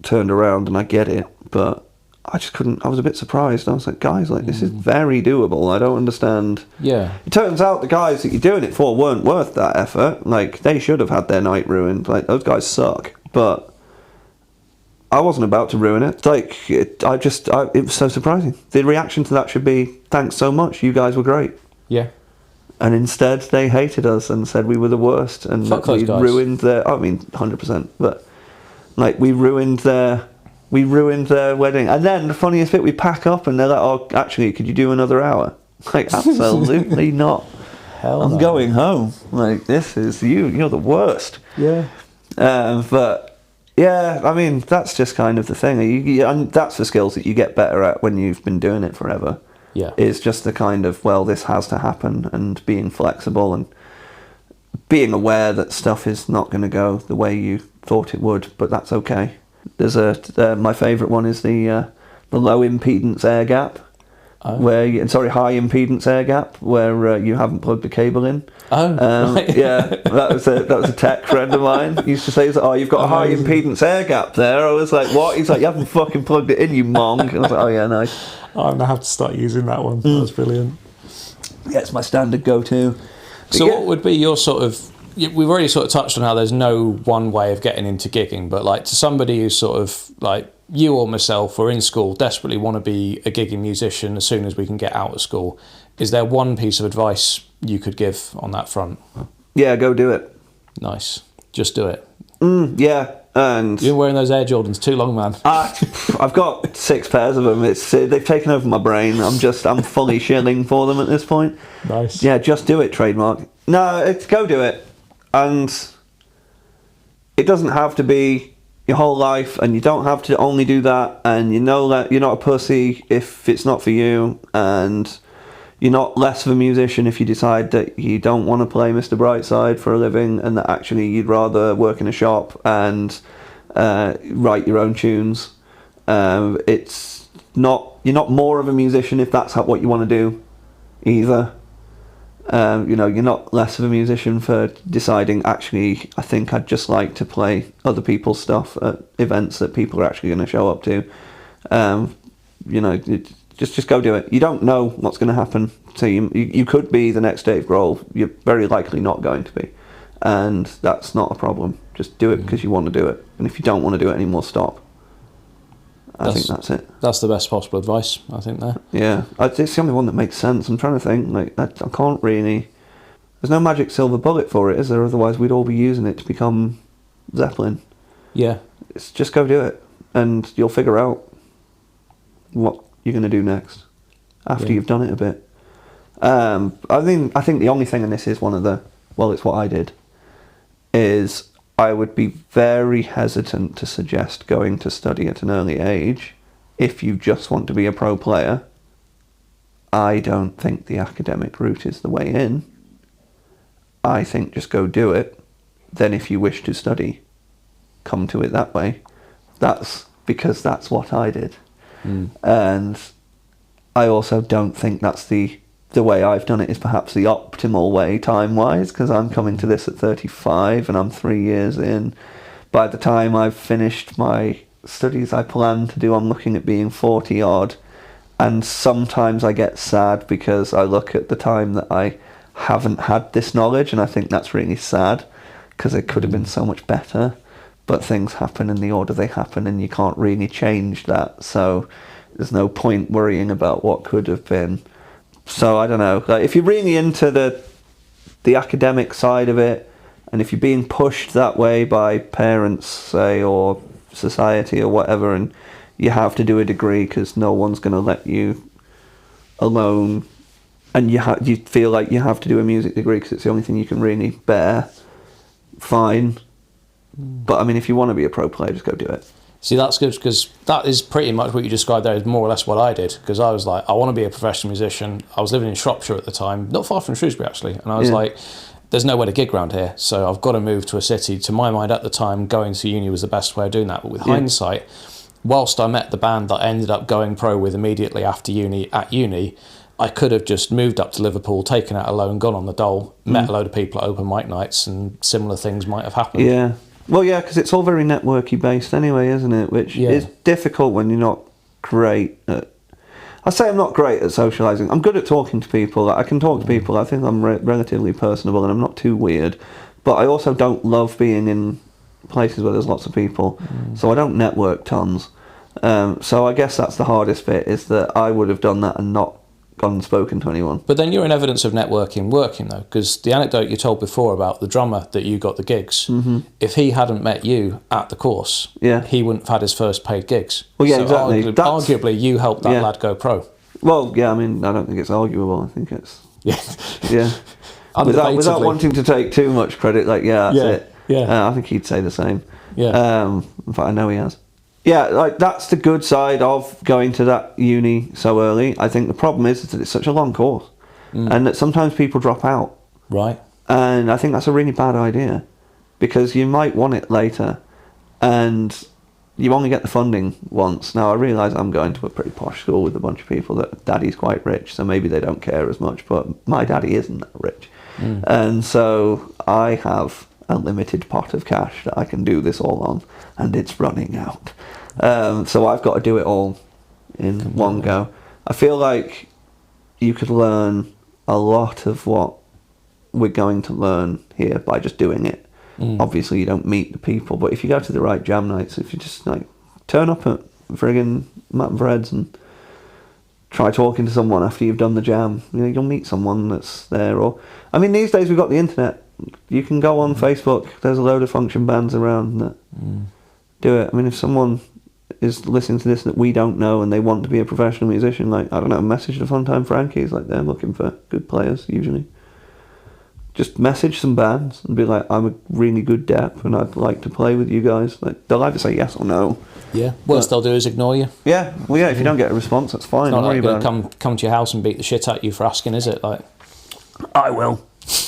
turned around, and I get it, but I just couldn't. I was a bit surprised. I was like, guys, like this is very doable. I don't understand. Yeah. It turns out the guys that you're doing it for weren't worth that effort. Like they should have had their night ruined. Like those guys suck, but. I wasn't about to ruin it. Like, it was so surprising. The reaction to that should be, thanks so much, you guys were great. Yeah. And instead, they hated us and said we were the worst. And Fuck we those guys. ruined their, 100%. But, like, we ruined their wedding. And then, the funniest bit, we pack up and they're like, oh, actually, could you do another hour? Like, absolutely not. Hell I'm no. going home. Like, this is you're the worst. Yeah. But... yeah, I mean, that's just kind of the thing. And that's the skills that you get better at when you've been doing it forever. Yeah. It's just the kind of, well, this has to happen, and being flexible and being aware that stuff is not going to go the way you thought it would, but that's okay. There's my favourite one is the low impedance air gap. Oh. High impedance air gap, where you haven't plugged the cable in. Oh, right. Yeah, that was a tech friend of mine. He used to say, "Oh, you've got a high impedance air gap there." I was like, "What?" He's like, "You haven't fucking plugged it in, you mong." I was like, "Oh yeah, nice." I'm gonna have to start using that one. That's brilliant. Yeah, it's my standard go-to. So, what would be your sort of we've already sort of touched on how there's no one way of getting into gigging, but like to somebody who's sort of like you or myself or in school desperately want to be a gigging musician as soon as we can get out of school, is there one piece of advice you could give on that front? Yeah, go do it. Nice. Just do it. Yeah. And you've been wearing those Air Jordans too long, man. I've got 6 pairs of them. They've taken over my brain. I'm fully shilling for them at this point. Nice. Yeah, just do it, trademark. No, go do it. And it doesn't have to be your whole life, and you don't have to only do that, and you know that you're not a pussy if it's not for you, and you're not less of a musician if you decide that you don't want to play Mr. Brightside for a living, and that actually you'd rather work in a shop and write your own tunes. It's not, you're not more of a musician if that's what you want to do either. You're not less of a musician for deciding, actually, I think I'd just like to play other people's stuff at events that people are actually going to show up to. Just go do it. You don't know what's going to happen. So you could be the next Dave Grohl. You're very likely not going to be. And that's not a problem. Just do it because you want to do it. And if you don't want to do it anymore, stop. I think that's it. That's the best possible advice, I think, there. Yeah. It's the only one that makes sense. I'm trying to think. I can't really... There's no magic silver bullet for it, is there? Otherwise, we'd all be using it to become Zeppelin. Yeah. It's just go do it. And you'll figure out what you're going to do next after you've done it a bit. I think the only thing, and this is one of the... Well, it's what I did, is... I would be very hesitant to suggest going to study at an early age if you just want to be a pro player. I don't think the academic route is the way in. I think just go do it. Then if you wish to study, come to it that way. That's because that's what I did. And I also don't think that's the way I've done it is perhaps the optimal way time-wise, because I'm coming to this at 35 and I'm 3 years in. By the time I've finished my studies I plan to do, I'm looking at being 40-odd. And sometimes I get sad because I look at the time that I haven't had this knowledge, and I think that's really sad, because it could have been so much better. But things happen in the order they happen, and you can't really change that. So there's no point worrying about what could have been. So I don't know, like if you're really into the academic side of it, and if you're being pushed that way by parents, say, or society or whatever, and you have to do a degree because no one's going to let you alone, and you feel like you have to do a music degree because it's the only thing you can really bear, fine. But I mean, if you want to be a pro player, just go do it. See, that's good, because that is pretty much what you described there is more or less what I did, because I was like, I want to be a professional musician. I was living in Shropshire at the time, not far from Shrewsbury actually, and I was like, there's nowhere to gig around here, so I've got to move to a city. To my mind at the time, going to uni was the best way of doing that, but with hindsight, whilst I met the band that I ended up going pro with immediately after uni, I could have just moved up to Liverpool, taken out a loan, gone on the dole, met a load of people at open mic nights, and similar things might have happened. Yeah. Well, yeah, because it's all very networky based anyway, isn't it? Which is difficult when you're not great at... I say I'm not great at socialising. I'm good at talking to people. I can talk to people. I think I'm relatively personable and I'm not too weird. But I also don't love being in places where there's lots of people. So I don't network tons. So I guess that's the hardest bit, is that I would have done that and not gone and spoken to anyone. But then you're in evidence of networking working, though, because the anecdote you told before about the drummer that you got the gigs, if he hadn't met you at the course, he wouldn't have had his first paid gigs. Well, yeah, so exactly. Arguably, you helped that lad go pro. Well, yeah, I mean, I don't think it's arguable. I think it's... Yeah. Without wanting to take too much credit, like, that's it. Yeah. I think he'd say the same. Yeah. In fact, I know he has. Yeah, like that's the good side of going to that uni so early. I think the problem is that it's such a long course, and that sometimes people drop out. Right. And I think that's a really bad idea, because you might want it later, and you only get the funding once. Now I realise I'm going to a pretty posh school with a bunch of people that daddy's quite rich, so maybe they don't care as much. But my daddy isn't that rich, and so I have a limited pot of cash that I can do this all on, and it's running out. So I've got to do it all in one go. I feel like you could learn a lot of what we're going to learn here by just doing it. Obviously, you don't meet the people, but if you go to the right jam nights, if you just like turn up at friggin' Matt and Fred's and try talking to someone after you've done the jam, you'll meet someone that's there. Or, I mean, these days we've got the internet. You can go on Facebook. There's a load of function bands around that do it. I mean, if someone is listening to this that we don't know and they want to be a professional musician, like, I don't know, message the Funtime Frankies, like, they're looking for good players usually. Just message some bands and be like, I'm a really good dep and I'd like to play with you guys. Like, they'll either say yes or no. Yeah, worst they'll do is ignore you. Yeah, well, yeah, if you don't get a response, that's fine. It's not Don't like worry about they'll come to your house and beat the shit out of you for asking, is it? Like, I will,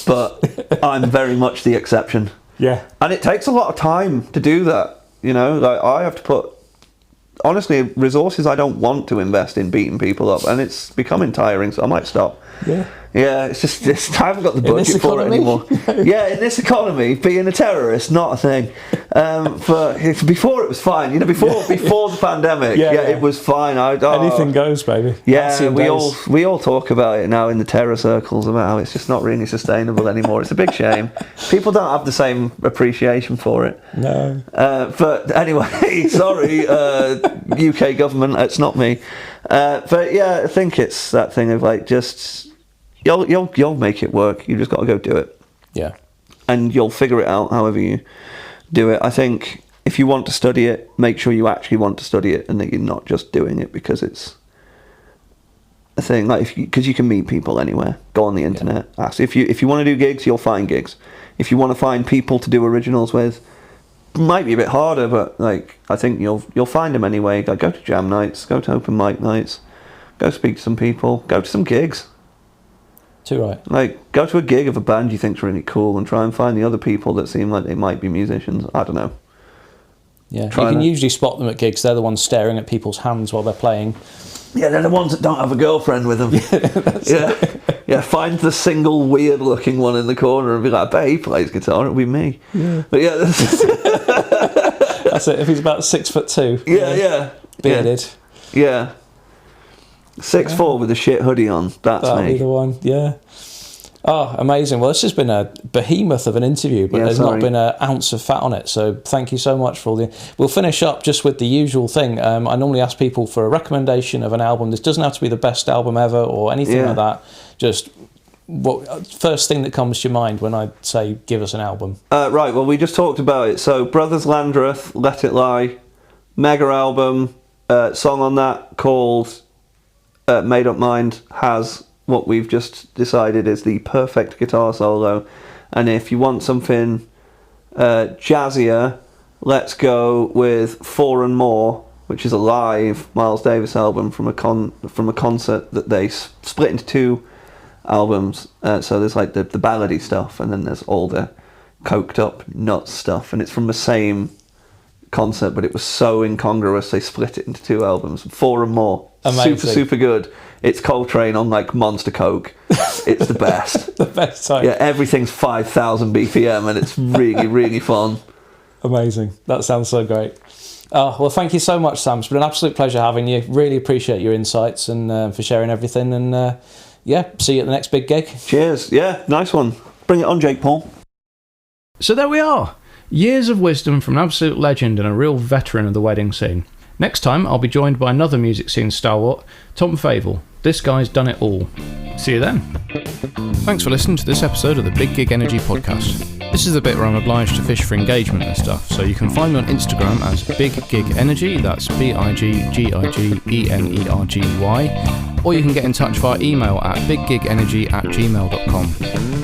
but I'm very much the exception. Yeah. And it takes a lot of time to do that, like, I have to put, honestly, resources I don't want to invest in beating people up, and it's becoming tiring, so I might stop. Yeah, it's just I haven't got the budget for it anymore. Yeah, in this economy, being a terrorist, not a thing. But before it was fine, before the pandemic, it was fine. Anything goes, baby. Yeah, we all talk about it now in the terror circles about how it's just not really sustainable anymore. It's a big shame. People don't have the same appreciation for it. No. But anyway, sorry, UK government, it's not me. But yeah, I think it's that thing of like just you'll make it work. You just got to go do it. Yeah. And you'll figure it out however you do it. I think if you want to study it, make sure you actually want to study it and that you're not just doing it because it's a thing. Like because you can meet people anywhere. Go on the internet. Ask if you want to do gigs, you'll find gigs. If you want to find people to do originals with, it might be a bit harder, but like I think you'll find them anyway. Go to jam nights, go to open mic nights, go speak to some people, go to some gigs. Too right. Like, go to a gig of a band you think's really cool and try and find the other people that seem like they might be musicians. I don't know. Yeah, you can usually spot them at gigs. They're the ones staring at people's hands while they're playing. Yeah, they're the ones that don't have a girlfriend with them. Yeah, find the single weird-looking one in the corner and be like, I bet he plays guitar, it'll be me. Yeah. But yeah, that's it. If he's about 6'2". Yeah. Bearded. Yeah. 6'4" with a shit hoodie on. That'll be the one. Yeah. Oh, amazing. Well, this has been a behemoth of an interview, but there's not been an ounce of fat on it. So thank you so much for all the... We'll finish up just with the usual thing. I normally ask people for a recommendation of an album. This doesn't have to be the best album ever or anything like that. Just what first thing that comes to your mind when I say give us an album? Right, well, we just talked about it. So Brothers Landreth, Let It Lie, mega album, song on that called... Made Up Mind has what we've just decided is the perfect guitar solo, and if you want something jazzier, let's go with Four and More, which is a live Miles Davis album from a concert that they split into two albums. So there's like the ballady stuff, and then there's all the coked up nuts stuff, and it's from the same concert, but it was so incongruous they split it into two albums. Four and More. Amazing. Super good. It's Coltrane on like Monster Coke. It's the best. The best type. Yeah, everything's 5,000 BPM and it's really, really fun. Amazing. That sounds so great. Oh, well, thank you so much, Sam. It's been an absolute pleasure having you. Really appreciate your insights and for sharing everything. And see you at the next big gig. Cheers. Yeah, nice one. Bring it on, Jake Paul. So there we are. Years of wisdom from an absolute legend and a real veteran of the wedding scene. Next time, I'll be joined by another music scene stalwart, Tom Favel. This guy's done it all. See you then. Thanks for listening to this episode of the Big Gig Energy podcast. This is the bit where I'm obliged to fish for engagement and stuff, so you can find me on Instagram as Big Gig Energy, that's BIGGIGENERGY, or you can get in touch via email at biggigenergy@gmail.com.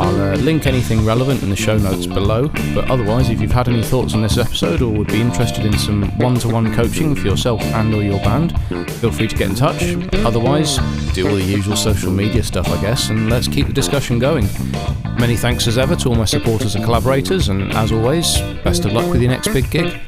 I'll link anything relevant in the show notes below, but otherwise, if you've had any thoughts on this episode or would be interested in some one-to-one coaching for yourself and or your band, feel free to get in touch. Otherwise, do all the usual social media stuff, I guess, and let's keep the discussion going. Many thanks as ever to all my supporters and collaborators, and as always, best of luck with your next big gig.